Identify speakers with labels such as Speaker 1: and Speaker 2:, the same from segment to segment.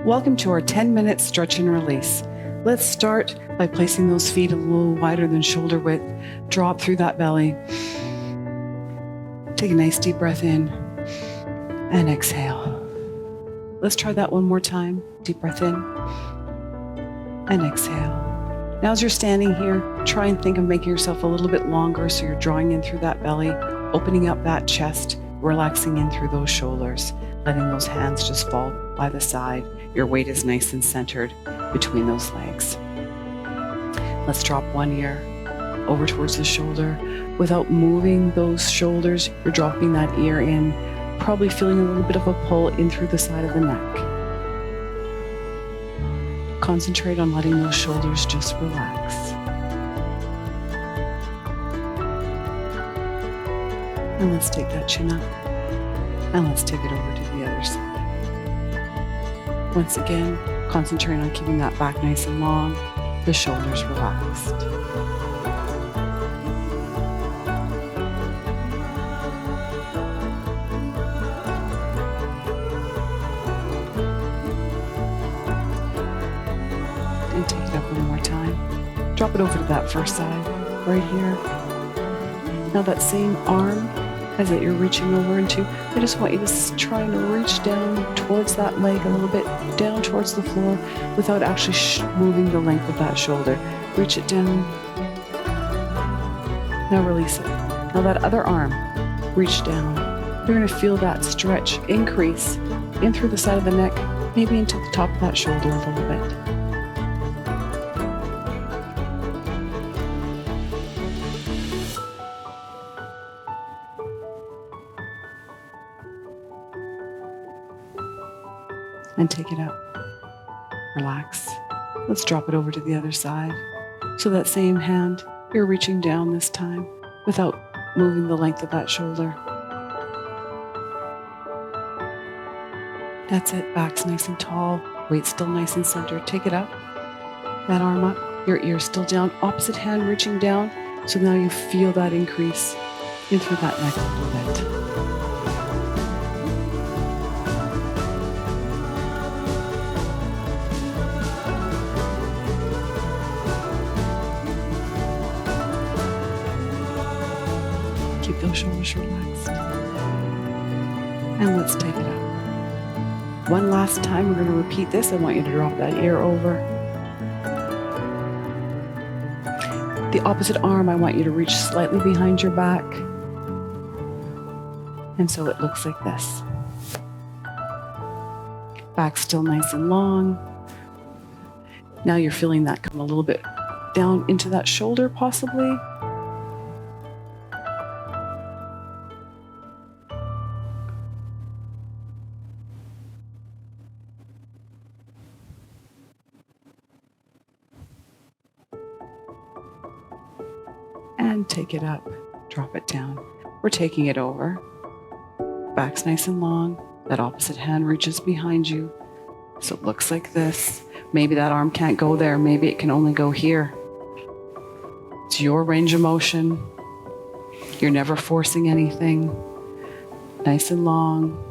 Speaker 1: Welcome to our 10-minute stretch and release. Let's start by placing those feet a little wider than shoulder width. Drop through that belly. Take a nice deep breath in and exhale. Let's try that one more time. Deep breath in and exhale. Now as you're standing here, try and think of making yourself a little bit longer so you're drawing in through that belly, opening up that chest, relaxing in through those shoulders, letting those hands just fall by the side. Your weight is nice and centered between those legs. Let's drop one ear over towards the shoulder. Without moving those shoulders, you're dropping that ear in, probably feeling a little bit of a pull in through the side of the neck. Concentrate on letting those shoulders just relax. And let's take that chin up. And let's take it over to the other side. Once again, concentrate on keeping that back nice and long, the shoulders relaxed. And take it up one more time. Drop it over to that first side, right here. Now that same arm as that you're reaching over into, I just want you to try and reach down towards that leg a little bit, down towards the floor without actually moving the length of that shoulder. Reach it down. Now release it. Now that other arm, reach down. You're going to feel that stretch increase in through the side of the neck, maybe into the top of that shoulder a little bit. And take it up. Relax. Let's drop it over to the other side. So that same hand, you're reaching down this time without moving the length of that shoulder. That's it. Back's nice and tall. Weight still nice and centered. Take it up. That arm up. Your ear still down. Opposite hand reaching down. So now you feel that increase in through that neck a little bit. Keep those shoulders relaxed. And let's take it up. One last time, we're going to repeat this. I want you to drop that ear over. The opposite arm, I want you to reach slightly behind your back. And so it looks like this. Back still nice and long. Now you're feeling that come a little bit down into that shoulder possibly. And take it up, drop it down. We're taking it over. Back's nice and long. That opposite hand reaches behind you. So it looks like this. Maybe that arm can't go there. Maybe it can only go here. It's your range of motion. You're never forcing anything. Nice and long.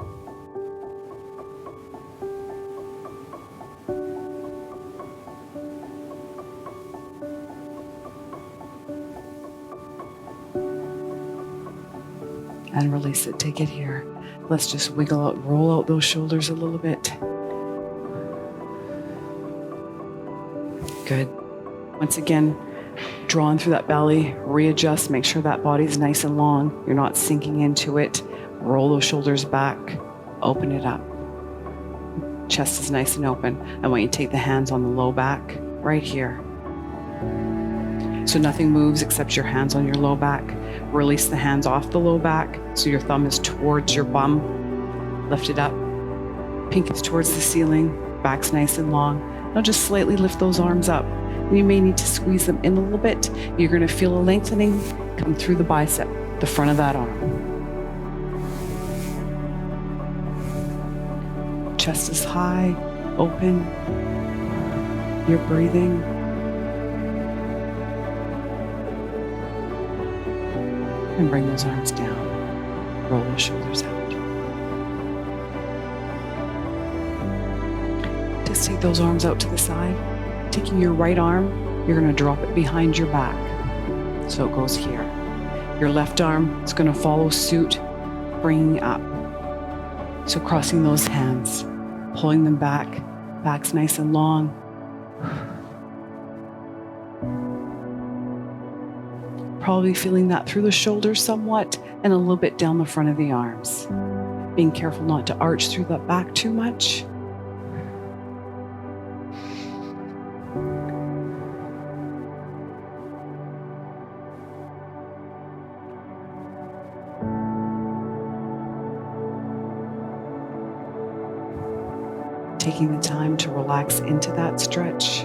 Speaker 1: And release it. Take it here. Let's just wiggle out, roll out those shoulders a little bit. Good. Once again, draw in through that belly, readjust, make sure that body's nice and long. You're not sinking into it. Roll those shoulders back, open it up. Chest is nice and open. I want you to take the hands on the low back, right here. So nothing moves except your hands on your low back. Release the hands off the low back so your thumb is towards your bum. Lift it up. Pink is towards the ceiling. Back's nice and long. Now just slightly lift those arms up. You may need to squeeze them in a little bit. You're going to feel a lengthening come through the bicep, the front of that arm. Chest is high, open. You're breathing. And bring those arms down. Roll those shoulders out. Let's take those arms out to the side. Taking your right arm, you're going to drop it behind your back. So it goes here. Your left arm is going to follow suit, bringing up. So crossing those hands, pulling them back. Back's nice and long. Probably feeling that through the shoulders somewhat and a little bit down the front of the arms. Being careful not to arch through the back too much. Taking the time to relax into that stretch.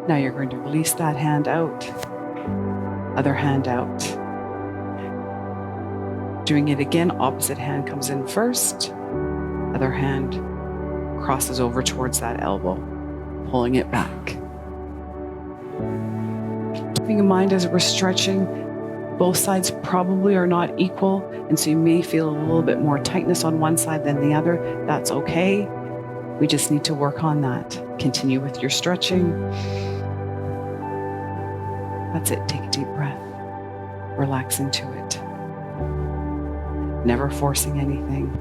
Speaker 1: Now you're going to release that hand out, other hand out. Doing it again, opposite hand comes in first, other hand crosses over towards that elbow, pulling it back. Keeping in mind as we're stretching, both sides probably are not equal, and so you may feel a little bit more tightness on one side than the other. That's okay. We just need to work on that. Continue with your stretching. That's it. Take a deep breath. Relax into it. Never forcing anything.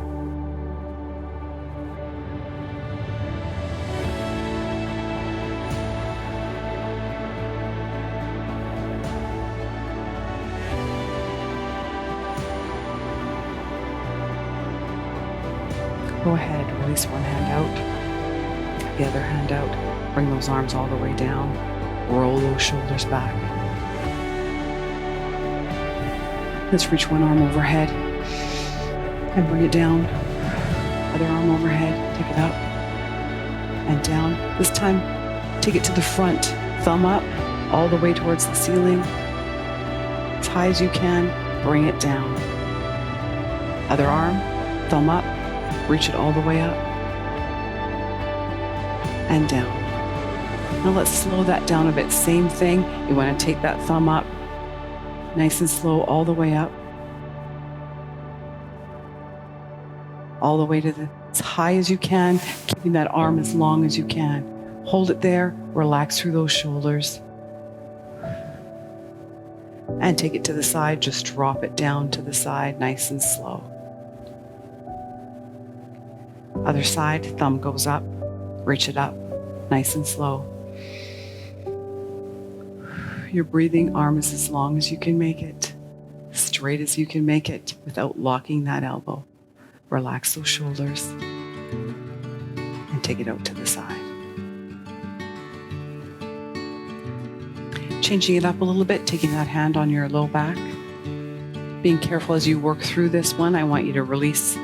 Speaker 1: Go ahead, release one hand out, the other hand out. Bring those arms all the way down. Roll those shoulders back. Let's reach one arm overhead and bring it down. Other arm overhead, take it up and down. This time, take it to the front. Thumb up, all the way towards the ceiling. As high as you can, bring it down. Other arm, thumb up. Reach it all the way up and down. Now let's slow that down a bit. Same thing. You want to take that thumb up, nice and slow, all the way up. All the way to as high as you can, keeping that arm as long as you can. Hold it there, relax through those shoulders. And take it to the side, just drop it down to the side, nice and slow. Other side, thumb goes up, reach it up, nice and slow. Your breathing, arm is as long as you can make it, straight as you can make it without locking that elbow. Relax those shoulders and take it out to the side. Changing it up a little bit, taking that hand on your low back. Being careful as you work through this one, I want you to release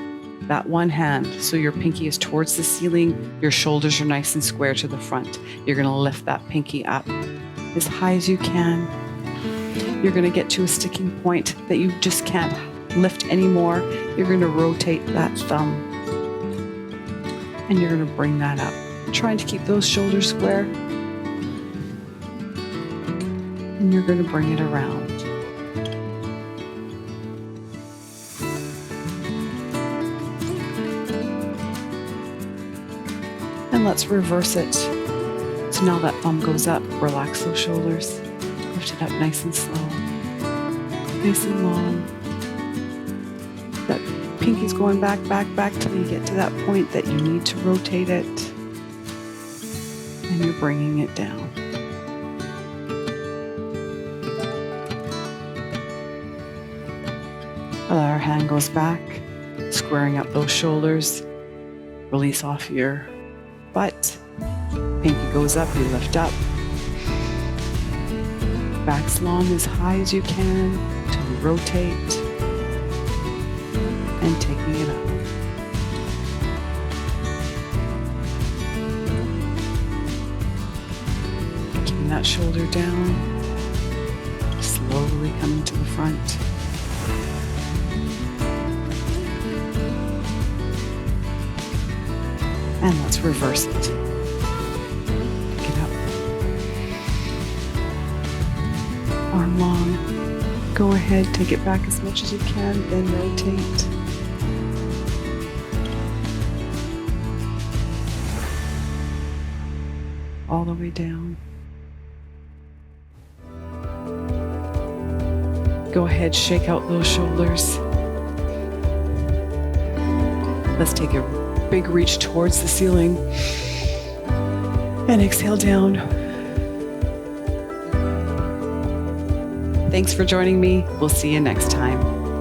Speaker 1: that one hand so your pinky is towards the ceiling, your shoulders are nice and square to the front. You're going to lift that pinky up as high as you can. You're going to get to a sticking point that you just can't lift anymore. You're going to rotate that thumb and you're going to bring that up. Trying to keep those shoulders square. And you're going to bring it around. And let's reverse it. So now that thumb goes up, relax those shoulders. Lift it up nice and slow. Nice and long. That pinky's going back till you get to that point that you need to rotate it. And you're bringing it down. Our hand goes back, squaring up those shoulders. Release off your butt. Pinky goes up, you lift up. Back's long as high as you can till you rotate. And taking it up. Keeping that shoulder down. Slowly coming to the front. And let's reverse it. Pick it up. Arm long. Go ahead, take it back as much as you can, then rotate. all the way down. Go ahead, shake out those shoulders. Let's take a big reach towards the ceiling and exhale down. Thanks for joining me. We'll see you next time.